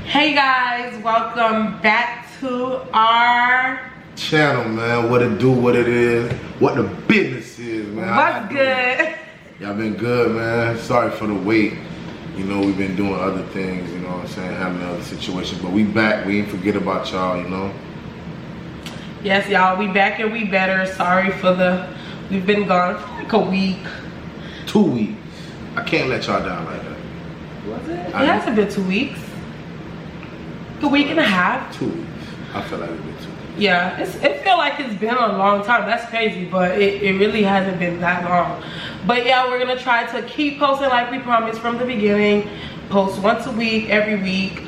Hey guys, welcome back to our channel, man. What it do, what it is, what the business is, man. What's good? Y'all been good, man. Sorry for the wait. You know, we've been doing other things, you know what I'm saying, having other situations. But we back, we ain't forget about y'all, you know. Yes, y'all, we back and we better. Sorry for we've been gone for like a week. 2 weeks. I can't let y'all down like that. Was it? It hasn't been 2 weeks. A week and a half. 2 weeks. I feel like it's been 2 weeks. Yeah, it feel like it's been a long time. That's crazy, but it really hasn't been that long. But yeah, we're gonna try to keep posting like we promised from the beginning. Post once a week, every week.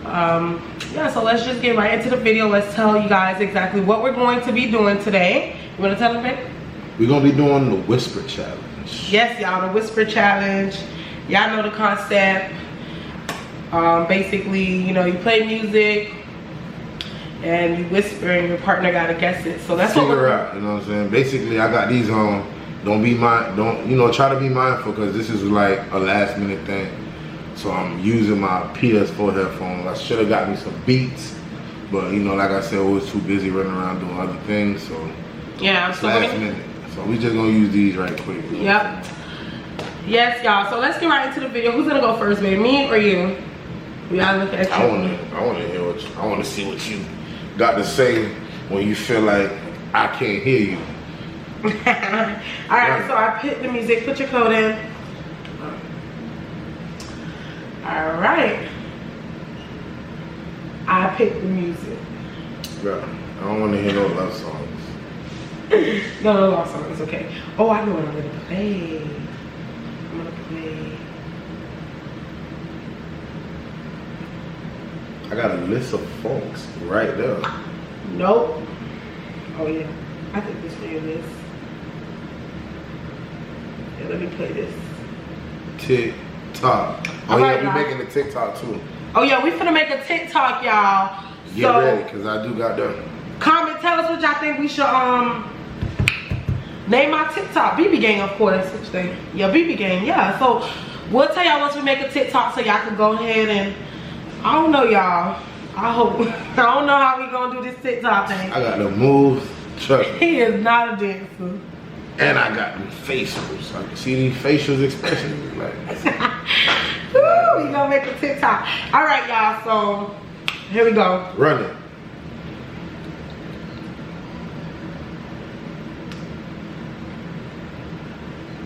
Yeah, so let's just get right into the video. Let's tell you guys exactly what we're going to be doing today. You wanna tell them, babe? We're gonna be doing the whisper challenge. Yes, y'all, the whisper challenge. Y'all know the concept. Basically, you know, you play music and you whisper and your partner gotta guess it. So that's what we're out, you know what I'm saying? Basically, I got these on. Try to be mindful because this is like a last minute thing. So I'm using my PS4 headphones. I should have got me some beats, but you know, like I said, I was too busy running around doing other things. So yeah, it's last minute. So we just gonna use these right quick. Yep. Yes, y'all. So let's get right into the video. Who's gonna go first, baby? Me or you? We gotta look at you. I wanna hear what I wanna see what you got to say when you feel like I can't hear you. Alright, so I picked the music. Put your code in. Alright. I picked the music. Bro, I don't wanna hear no love songs. No love songs, okay. Oh, I know what I'm gonna play. I'm gonna play. I got a list of folks right there. Nope. Oh yeah. I think this one is. Yeah, let me play this. TikTok. Oh yeah, we making a TikTok too. Oh yeah, we finna make a TikTok, y'all. Get ready, cause I do got the. Comment, tell us what y'all think we should name our TikTok. BB Gang, of course. Which thing? Yeah, BB Gang. Yeah. So we'll tell y'all once we make a TikTok, so y'all can go ahead and. I don't know, y'all. I hope. I don't know how we gonna do this TikTok thing. I got the moves. Trust me. He is not a dancer. And I got the facials. I can see these facials expressions. Like. Woo, we gonna make a TikTok. All right, y'all. So here we go. Run it.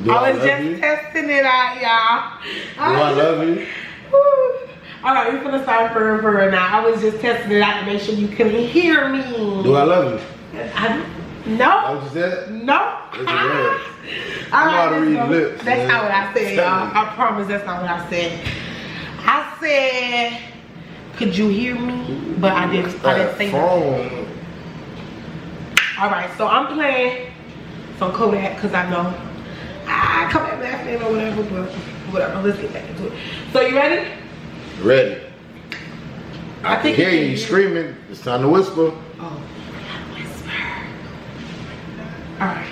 I was just testing it out, y'all. Do I love you? Woo. All right, we're gonna start for now. I was just testing it out to make sure you couldn't hear me. Do I love you? No. That what you said? No. It's a word. I know how to read lips. That's not what I said, y'all. I promise that's not what I said. I said, could you hear me? But I didn't say that. All right, so I'm playing some Kodak because I know I come at laughing or whatever, but whatever. Let's get back into it. So you ready? Ready. I can hear you screaming. It's time to whisper. Oh, whisper. All right.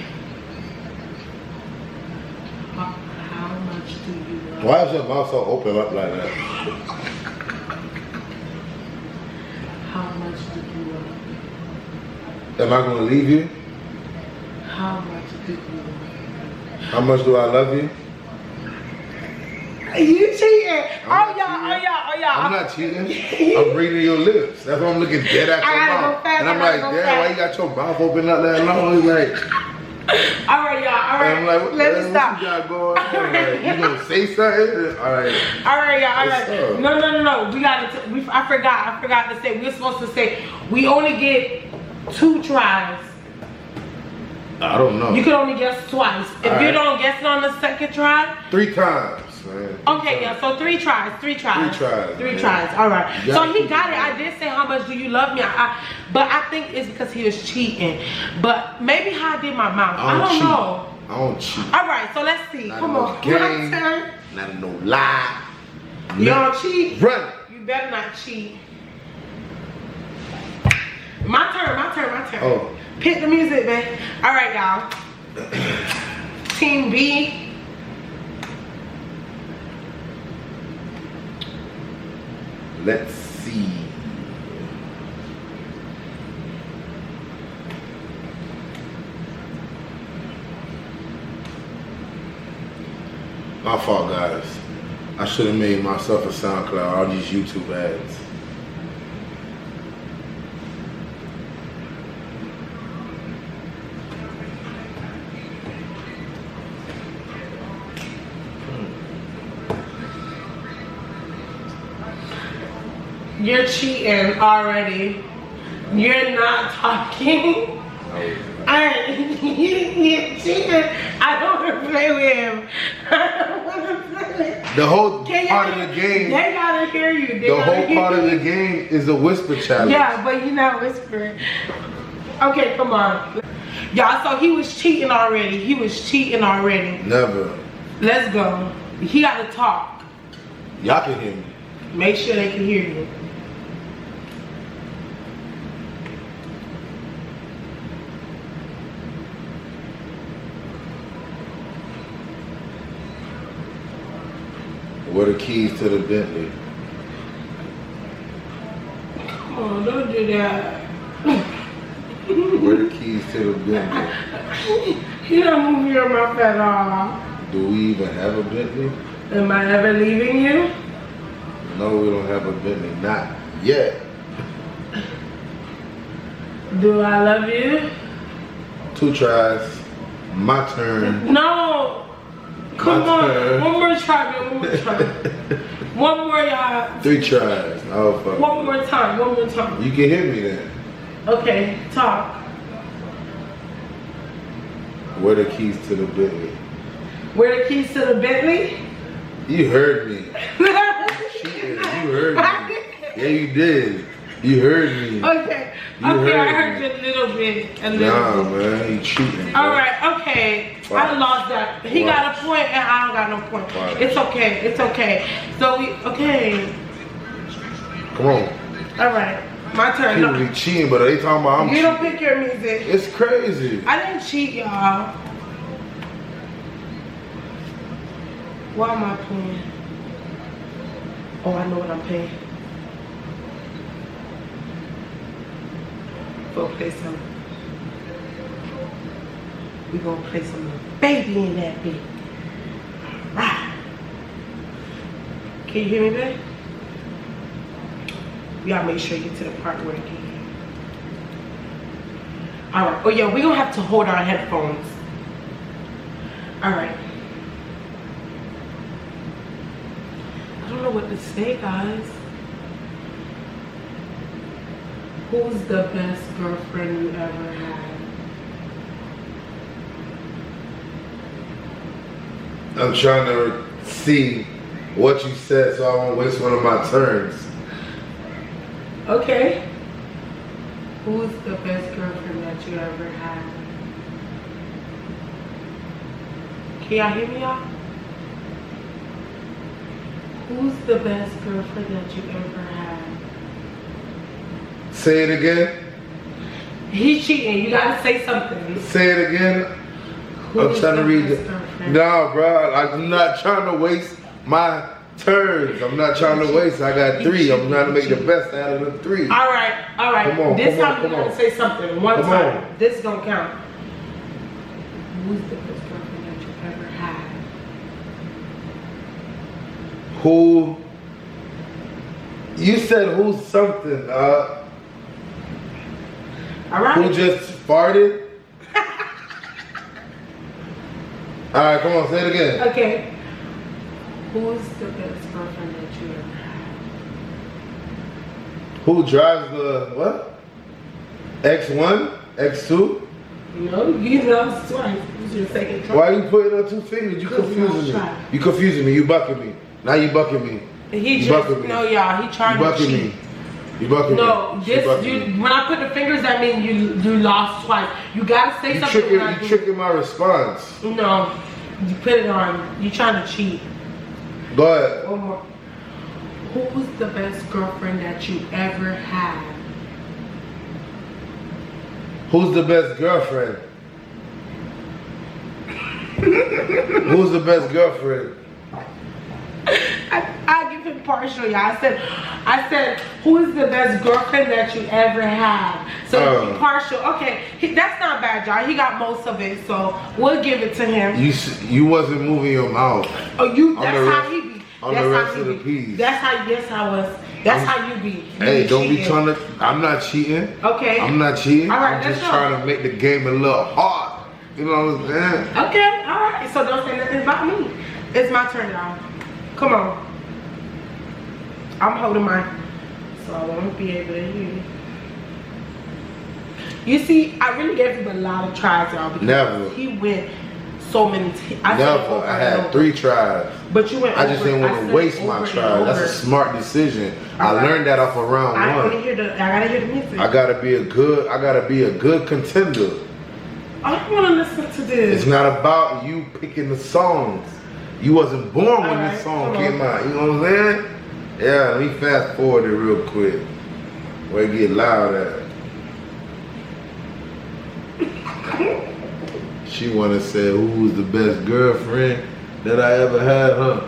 How much do you love? Why is your mouth so open up like that? How much do you love? Am I gonna leave you? How much do you love? How much do I love you? You cheating. Oh y'all. I'm not cheating. I'm reading your lips. That's why I'm looking dead at your mouth. And I'm like, damn, why you got your mouth open up that long? He's like, all right, y'all. All right. I'm like, what let me stop. What you got going on? Like, you gonna say something? All right. All right, y'all. All right. No. We gotta. I forgot to say. We're supposed to say we only get 2 tries. I don't know. You can only guess twice. If you don't guess it on the second try, 3 times. Man. Okay, yeah, so 3 tries. 3 tries. 3 tries. All right. So he got it. I did say how much do you love me, but I think it's because he was cheating. But maybe how I did my mouth. I don't know. I don't cheat. All right, so let's see. Come on. Game, my turn. Not no lie. You don't cheat. Run. You better not cheat. My turn. Oh. Pick the music, man. All right, y'all. Team B. Let's see. My fault, guys. I should have made myself a SoundCloud. All these YouTube ads. You're cheating already. You're not talking. You're cheating. I don't want to play with him. I don't want to play with him. The whole part of the game. They gotta hear you. The whole part of the game is a whisper challenge. Yeah, but you're not whispering. Okay, come on. Y'all, so he was cheating already. He was cheating already. Never. Let's go. He gotta talk. Y'all can hear me. Make sure they can hear you. Where the keys to the Bentley? Oh, don't do that. Where the keys to the Bentley? You don't move your mouth at all. Do we even have a Bentley? Am I ever leaving you? No, we don't have a Bentley. Not yet. Do I love you? 2 tries. My turn. No. Come My on. turn. One more try, man. One more try. One more, y'all. 3 tries. Oh, fuck. One more time. One more time. You can hear me then. Okay, talk. Where the keys to the Bentley? Where the keys to the Bentley? You heard me. Cheating. You heard me. Yeah, you did. You heard me. Okay. You Okay, I heard heard me. you a little bit. Nah, man. You cheating. All right, okay. Wow. I lost that. He Wow. got a point and I don't got no point. Wow. It's okay. It's okay. So we okay. Come on. All right, my turn. People No, be cheating, but they talking about I'm you cheating. don't pick your music. It's crazy. I didn't cheat, y'all. What am I playing? Oh, I know what I'm playing. Go play some. We gonna play some baby in that beat. Right. Can you hear me, babe? We gotta make sure you get to the part where you can hear. All right. Oh yeah, we gonna have to hold our headphones. All right. I don't know what to say, guys. Who's the best girlfriend you ever had? I'm trying to see what you said so I won't waste one of my turns. Okay. Who's the best girlfriend that you ever had? Can y'all hear me, y'all? Who's the best girlfriend that you ever had? Say it again. He's cheating. You gotta say something. Say it again. I'm trying to read it. No, bro. I'm not trying to waste my turns. I'm not trying to waste. I got 3. I'm trying to make the best out of the 3. All right, all right. Come on, This come on, time you come gotta on. say something one Come time. on. This don't count. Who's the best girlfriend that you ever had? Who? You said who's something? All right. Who just farted? All right, come on, say it again. Okay. Who's the best girlfriend that you ever had? Who drives the what? X1, X2? No, you lost twice. This is your second try. Why you putting on 2 fingers? You confusing me. try. You confusing me. You bucking me. Now you bucking me. He You just bucking me. no, y'all. He You tried to bucking cheat. me. You bucking No, me. this bucking you. me. When I put the fingers, that means you lost twice. You gotta say You something. tricking, when I you do- tricking my response. No, you put it on. You trying to cheat. Go ahead. One more. Who's the best girlfriend that you ever had? Who's the best girlfriend? Who's the best girlfriend? I give him partial, y'all. I said, who is the best girlfriend that you ever had? So partial. Okay, that's not bad, y'all. He got most of it, so we'll give it to him. You wasn't moving your mouth. Oh, you. That's how he be. On the rest of the piece. That's how you be. Hey, don't be trying to. I'm not cheating. Okay. I'm not cheating. All right, I'm just trying to make the game a little hard. You know what I'm saying? Okay. All right. So don't say nothing about me. It's my turn, y'all. Come on. I'm holding mine, so I won't be able to hear you. You see, I really gave him a lot of tries, y'all. Because he went so many. I had 3 tries. But you went. I just didn't want to waste my try. That's a smart decision. I learned that off of round 1. I gotta hear the music. I gotta be a good contender. I don't want to listen to this. It's not about you picking the songs. You wasn't born when this song came out. You know what I'm saying? Yeah, let me fast forward it real quick. Where it get loud at. She wanna say who was the best girlfriend that I ever had, huh?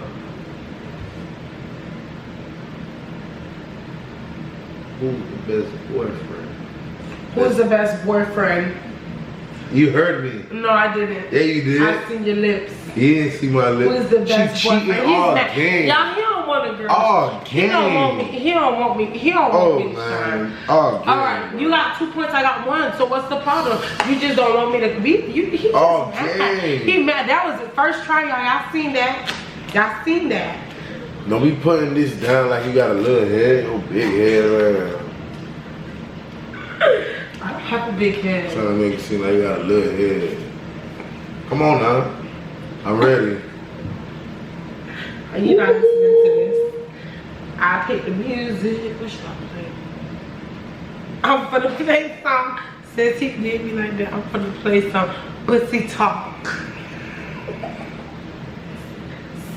Who's the best boyfriend? Who's the best boyfriend? You heard me. No, I didn't. Yeah, you did. I seen your lips. You didn't see my lips. Who's the best she cheating boyfriend? all game. Y'all, he don't want a girl. All game. He don't want me. He don't want me. He don't want me to shine. All game. Alright, you got 2 points, I got 1. So what's the problem? You just don't want me to be. He just all mad. game. He mad. That was the first try, y'all. Y'all seen that? Y'all seen that? Don't be putting this down like you got a little head or big head. I don't have a big head. Trying to make it seem like you got a little head. Come on now. I'm ready. You're not listening to this. I pick the music. What should I play? I'm gonna play some. Since he did me like that, I'm gonna play some Pussy Talk.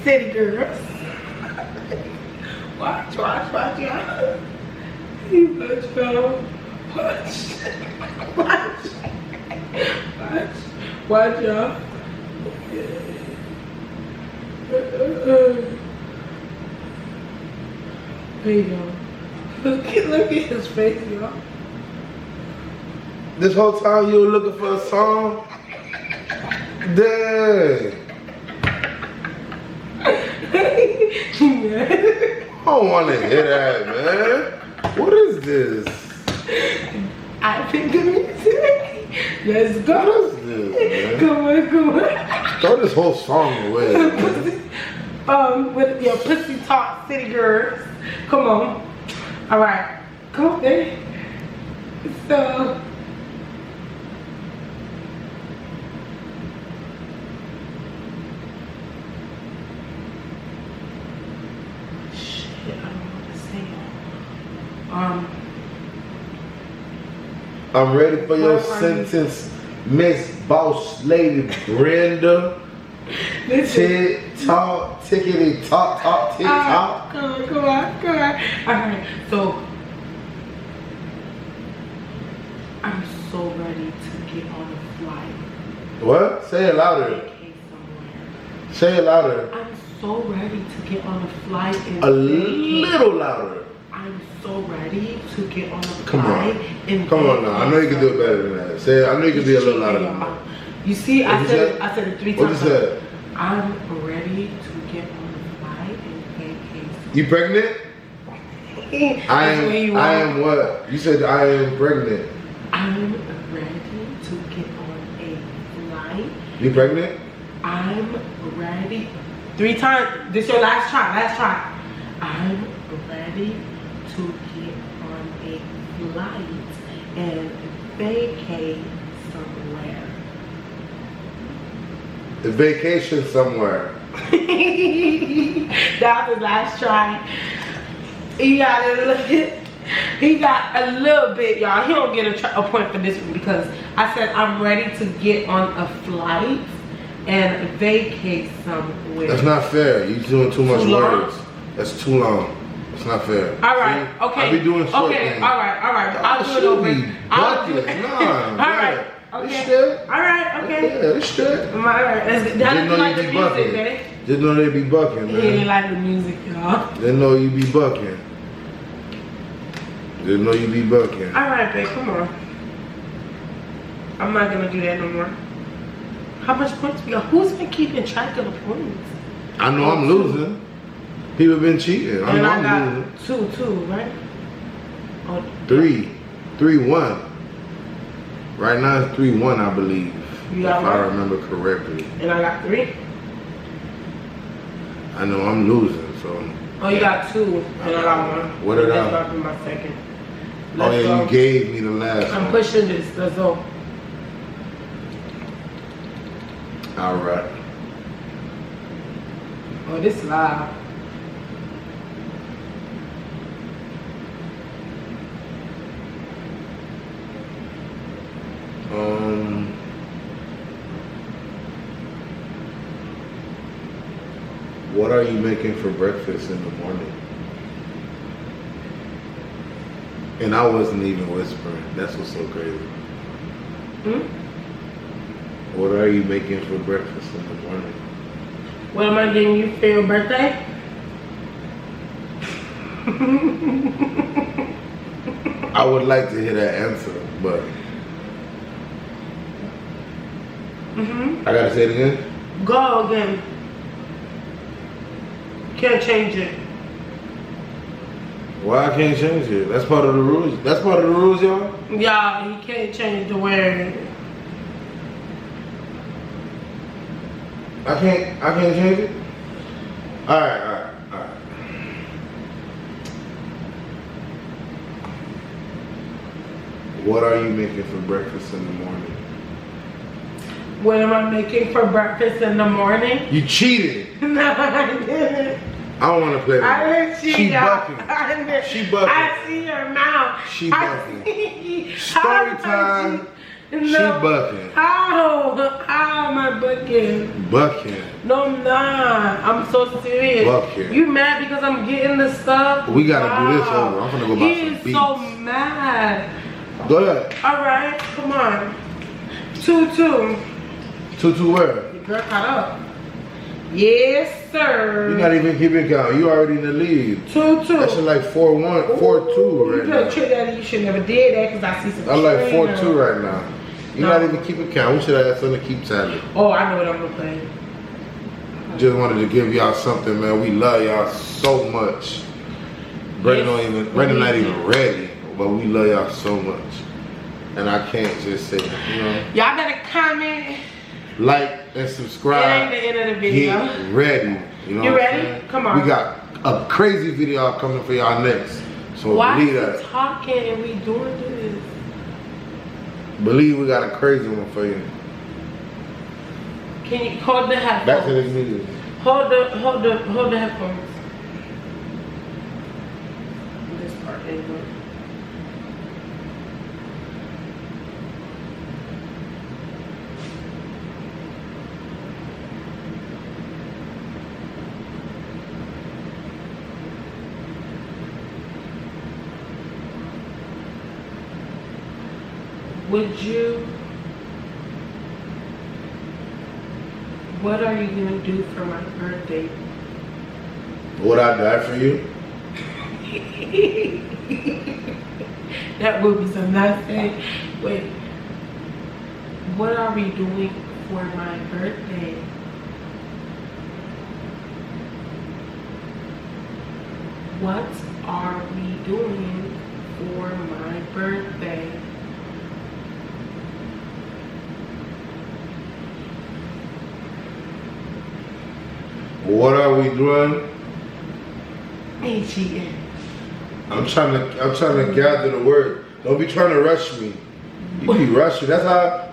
City Girls. Watch, y'all. You watch, y'all. Watch, y'all. There you go. Look at his face, y'all. This whole time you were looking for a song? Dang. I don't want to hear that, man. What is this? I picked the music. Let's go. What is this, man? Come on. Throw this whole song away, man. With your Pussy Talk City Girls. Come on. All right. Come on, baby. So. Shit, I don't know what to say. I'm ready for your sentence, Miss Boss Lady Brenda. Tick-tock, tickety-tock, tick-tock. Come on. Alright, so I'm so ready to get on a flight. What? Say it louder. Say it louder. I'm so ready to get on a flight. A little louder. I'm so ready to get on a flight. Come on now. I know you can do it better than that. Say it. I know you can be a little louder than that. You see, I said it 3 times. What you said? I'm ready to get on a flight and pancakes. You pregnant? I am what? You said I am pregnant. I'm ready to get on a flight. You pregnant? I'm ready. 3 times. This your last try. I'm ready to get on a flight and vacate somewhere. A vacation somewhere. That was his last try. He got a little bit, y'all. He don't get a point for this one because I said I'm ready to get on a flight and vacate somewhere. That's not fair. You're doing too much words. That's too long. It's not fair. All right, okay. I be doing short things. All right. I'll do it over. I'll do it. Nah. All right. Okay. It's straight. All right. Okay. Yeah, it's straight. All right. That's Didn't know like you the be music, bucking. baby. Just know they be bucking, man. He didn't like the music, y'all. They know you be bucking. Just know you be bucking. Alright, babe, come on. I'm not gonna do that no more. How much points we got? Who's been keeping track of the points? I know I'm losing. People been cheating. I know I'm losing. Two, right? Oh, 3-1. Right now it's 3-1, I believe. You got if I remember correctly. And I got 3? I know I'm losing, so. Oh, you got 2, and I got 1. What did I? That's not my second. Oh yeah, go. you gave me the last one. I'm pushing this. Let's go. All right. Oh, this is loud. What are you making for breakfast in the morning? And I wasn't even whispering. That's what's so crazy. What are you making for breakfast in the morning? What am I getting you for your birthday? I would like to hear that answer, but I gotta say it again? Go again. Can't change it. Why I can't change it? That's part of the rules. That's part of the rules, y'all? Yeah, you can't change the word. I can't change it? Alright. What are you making for breakfast in the morning? What am I making for breakfast in the morning? You cheated. No, I didn't. I don't want to play with I didn't cheat. She bucking. She bucking. I see your mouth. She bucking. Story time. No. She bucking. How am I bucking? Bucking. No, I'm not. I'm so serious. Bucking. You mad because I'm getting the stuff? We gotta do this over. I'm gonna go buy some beats. He is so mad. Go ahead. All right, come on. 2-2. 2-2 where? The girl caught up. Yes, sir. You're not even keeping count. You already in the lead. 2-2. That shit like 4-1, 4-2 right now. You should never did that because I see some. I'm like 4-2 right now. You're not No. even keeping count. We should have something to keep tally. Oh, I know what I'm gonna play. Just wanted to give y'all something, man. We love y'all so much. Brenda not even ready, but we love y'all so much. And I can't just say, Y'all better comment. like and subscribe. It ain't the end of the video. Get ready. You know You what I'm ready? saying? Come on. We got a crazy video coming for y'all next. So Why believe is that. he talking and we doing this? Believe we got a crazy one for you. Can you hold the headphones? Back to this music. Hold the headphones. This part anyway. What are you gonna do for my birthday? Would I die for you? That would be so nice. Wait, what are we doing for my birthday? What are we doing for my birthday? What are we doing? Ain't cheating. I'm trying to gather the word. Don't be trying to rush me. You be rushing. That's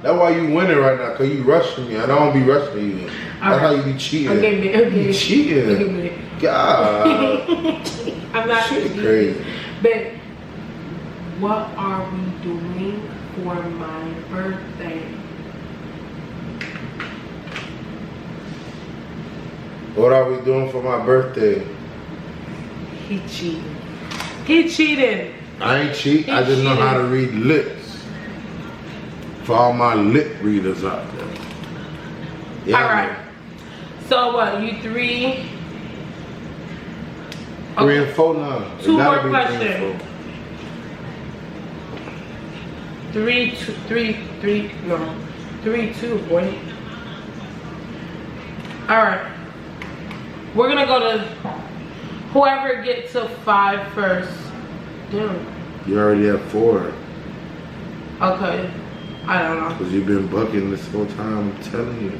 why you winning right now, cause you rushing me. I don't be rushing you. That's how you be cheating. Okay. You cheating. Okay. God. I'm not Shit crazy. But what are we doing for my birthday? What are we doing for my birthday? He cheated. He cheated. I ain't cheat. I just know how to read lips. For all my lip readers out there. Yeah, all right. So what? You 3. 3 and 4 now. 2 more questions. 3, 2, 3, no. 3, 2, boy. Alright. We're gonna go to whoever gets to 5 first. Damn. You already have 4. Okay. I don't know. Because you've been bucking this whole time, I'm telling you.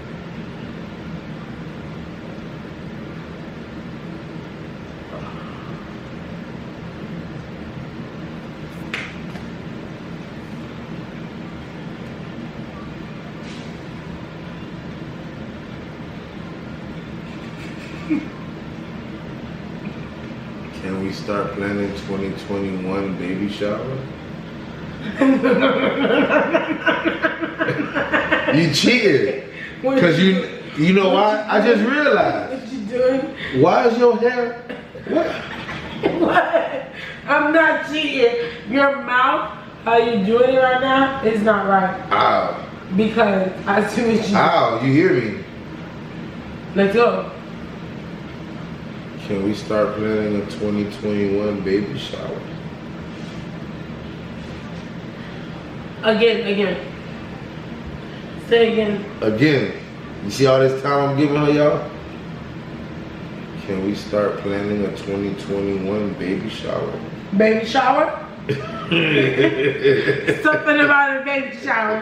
Can we start planning 2021 baby shower? You cheated. Because you know why? I just realized. What you doing? Why is your hair? What? What? I'm not cheating. Your mouth, how you doing it right now, is not right. Ow. Because as soon as you... Ow, you hear me? Let's go. Can we start planning a 2021 baby shower? Again. Say again. Again. You see all this time I'm giving her, y'all? Can we start planning a 2021 baby shower? Baby shower? Something about a baby shower.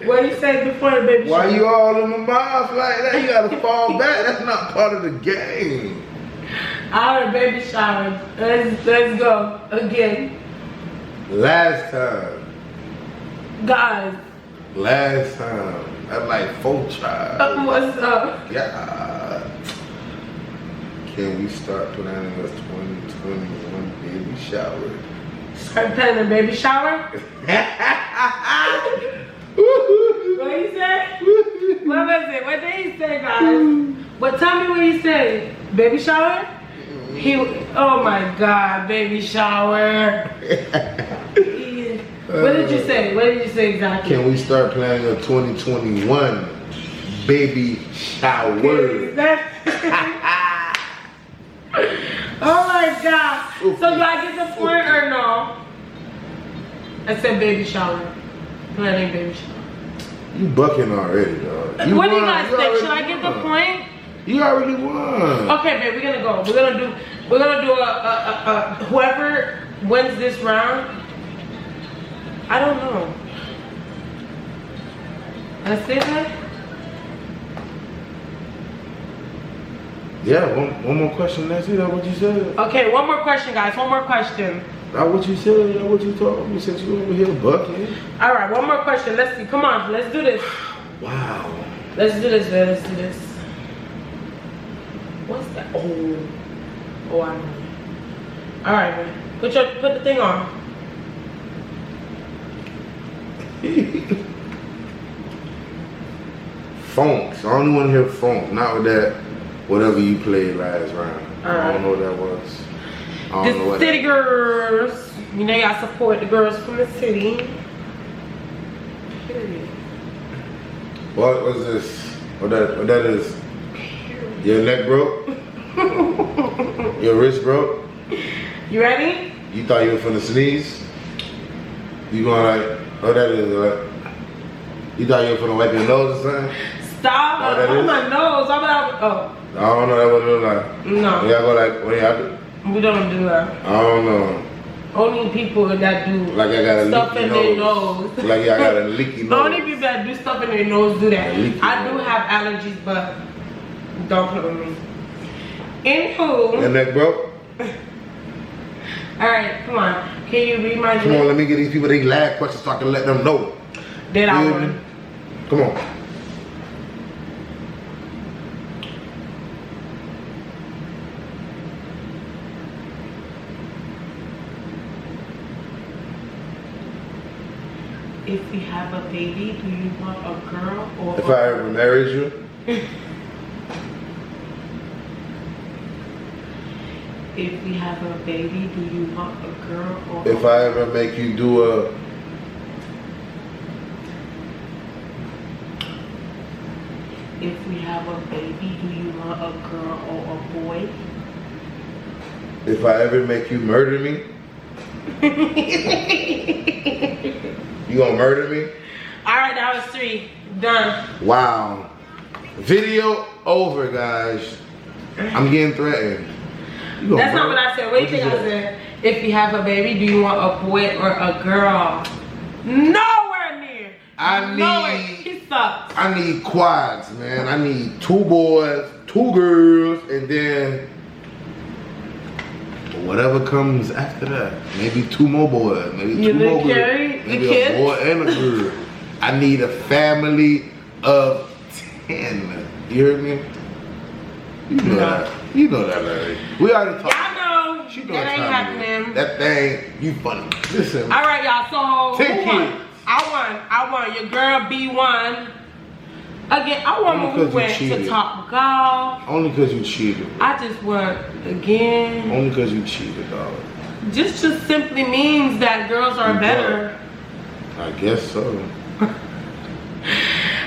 What you say before the baby shower? Why you all in my mouth like that? You gotta fall back. That's not part of the game. Our baby shower. Let's go. Again. Last time. Guys. Last time. That's like 4 tries. What's up? Yeah. Can we start planning a 2021 baby shower? Start planning a baby shower? What he said? What was it? What did he say, guys? What? Tell me what he said. Baby shower? Oh my God, baby shower. What did you say? What did you say exactly? Can we start planning a 2021 baby shower? Oh my God. So do I get the point or no? I said baby shower. Planning baby shower. You bucking already, dog. What do you guys think? Should I get the point? You already won. Okay, babe, we're gonna go. We're gonna do a whoever wins this round. I don't know. That's it, man? Yeah, one more question. That's it. That's what you said. Okay, one more question, guys. One more question. That's what you said. That's what you told me since you over here bucking. All right, one more question. Let's see. Come on, let's do this. Wow. Let's do this, man. Let's do this. What's that? Oh, I know. All right, man. Put the thing on. Funks. I only want to hear funk. Not with that. Whatever you played last round. All right. I don't know what that was. I don't know The what city girls. You know, y'all support the girls from the city. Period. What was this? What that is? Your neck broke? Your wrist broke? You ready? You thought you were finna sneeze? You going like, what that is? Like, you thought you were finna wipe your nose or something? Stop. Oh, my nose. I'm not. Oh. I don't know that what it look like. No. Y'all go like, what y'all do? We don't do that. I don't know. Only people that do like I got a stuff leaky in their nose. Like y'all got a leaky nose. Only people that do stuff in their nose do that. I do have allergies, but don't play with me. Anywho. Your neck broke? Alright, come on. Can you read my Come on, let me get these people these last questions so I can let them know. That I won. Come on. If we have a baby, do you want a girl or if I ever married you? If we have a baby, do you want a girl or if I ever make you do a if we have a baby, do you want a girl or a boy? If I ever make you murder me, you gonna murder me? All right, that was 3. Done. Wow. Video over, guys. I'm getting threatened. That's not what I said. What do you think I said? If you have a baby, do you want a boy or a girl? Nowhere near. He sucks. I need quads, man. I need 2 boys, 2 girls, and then whatever comes after that. Maybe 2 more boys. Maybe 2 more girls. Maybe a boy and a girl. I need a family of 10. You heard me? You know that. You know that, Larry. We already talked. Y'all know. She That ain't happening. That thing, you funny. Listen. All right, y'all. So 10 kids. I won. Your girl B1. Again, I want when we went to Top Golf. Only because you cheated. I just won again. Only because you cheated, dog. Just simply means that girls are better. I guess so.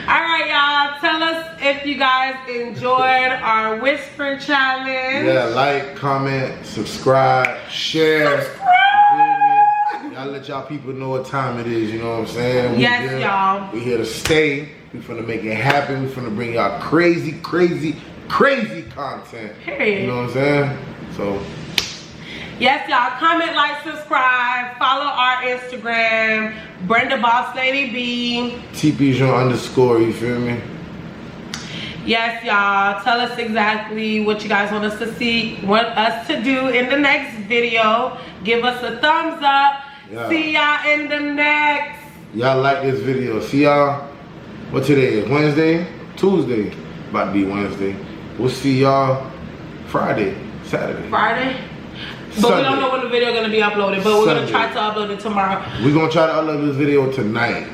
Alright, y'all. Tell us if you guys enjoyed our whisper challenge. Yeah, like, comment, subscribe, share. Y'all let y'all people know what time it is, you know what I'm saying? Yes, y'all. We here to stay. We finna make it happen. We finna bring y'all crazy, crazy, crazy content. Period. You know what I'm saying? So. Yes, y'all. Comment, like, subscribe. Follow our Instagram, brendabosslady B. TPJ_, you feel me? Yes, y'all. Tell us exactly what you guys want us to do in the next video. Give us a thumbs up. Yeah. See y'all in the next. Y'all like this video. See y'all. What today is? Wednesday? Tuesday. About to be Wednesday. We'll see y'all Friday, Saturday. Friday? But Sunday. We don't know when the video is going to be uploaded. But we're going to try to upload it tomorrow. We're going to try to upload this video tonight.